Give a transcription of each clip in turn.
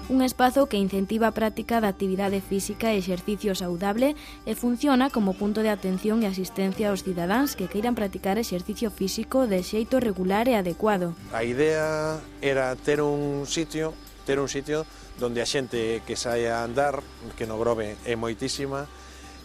un espazo que incentiva a práctica da actividade física e exercicio saudable e funciona como punto de atención e asistencia aos cidadáns que queiran practicar exercicio físico de xeito regular e adecuado. A idea era ter un sitio donde a xente que saia a andar, que no Grove é moitísima,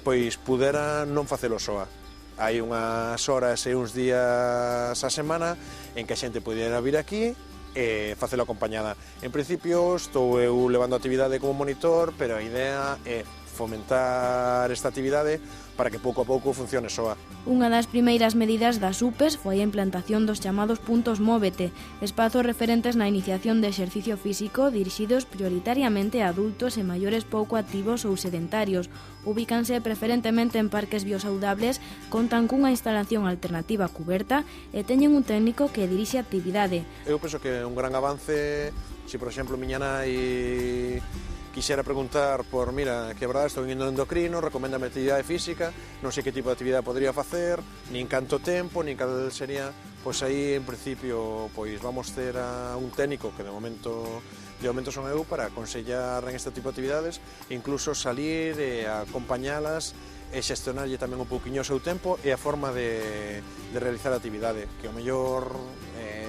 pois pudera non facelo soa. Hai unhas horas e uns días a semana en que a xente pudera vir aquí e facelo acompañada. En principio estou eu levando a actividade como monitor, pero a idea é fomentar esta actividade para que pouco a pouco funcione soa. Unha das primeiras medidas das UPEs foi a implantación dos chamados puntos Móvete, espazos referentes na iniciación de exercicio físico dirixidos prioritariamente a adultos e maiores pouco activos ou sedentarios. Ubícanse preferentemente en parques biosaudables, contan cunha instalación alternativa cuberta e teñen un técnico que dirixe a actividade. Eu penso que é un gran avance, se por exemplo miña nai quixera preguntar por, mira, que verdade, estou indo endocrino, recoméndame actividade física, non sei que tipo de actividade podría facer, nin canto tempo, nin cal sería, pois aí, en principio, pois vamos ter a un técnico que de momento son eu para aconsellar en este tipo de actividades, incluso salir e acompañalas e xestionarlle tamén un pouquiño o seu tempo e a forma de realizar a actividade, que o mellor,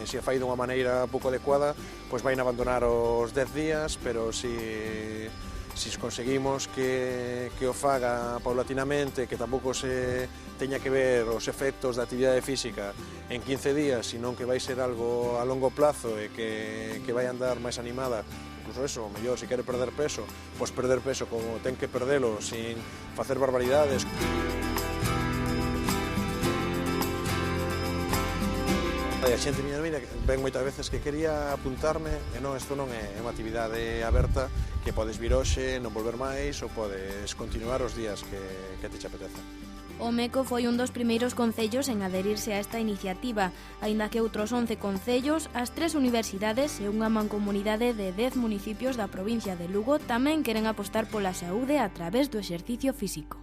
se a fai dunha maneira pouco adecuada, pois vai abandonar os 10 días, pero se conseguimos que o faga paulatinamente, que tampouco se teña que ver os efectos da actividade física en 15 días, senón que vai ser algo a longo plazo e que vai andar máis animada, incluso eso, o mellor, se quere perder peso, pois perder peso como ten que perdelo, sin facer barbaridades. A xente mira, ven moitas veces que quería apuntarme e non, isto non é unha actividade aberta que podes vir hoxe, non volver máis ou podes continuar os días que te apeteza. O Meco foi un dos primeiros concellos en adherirse a esta iniciativa, aínda que outros 11 concellos, as 3 universidades e unha mancomunidade de 10 municipios da provincia de Lugo tamén queren apostar pola saúde a través do exercicio físico.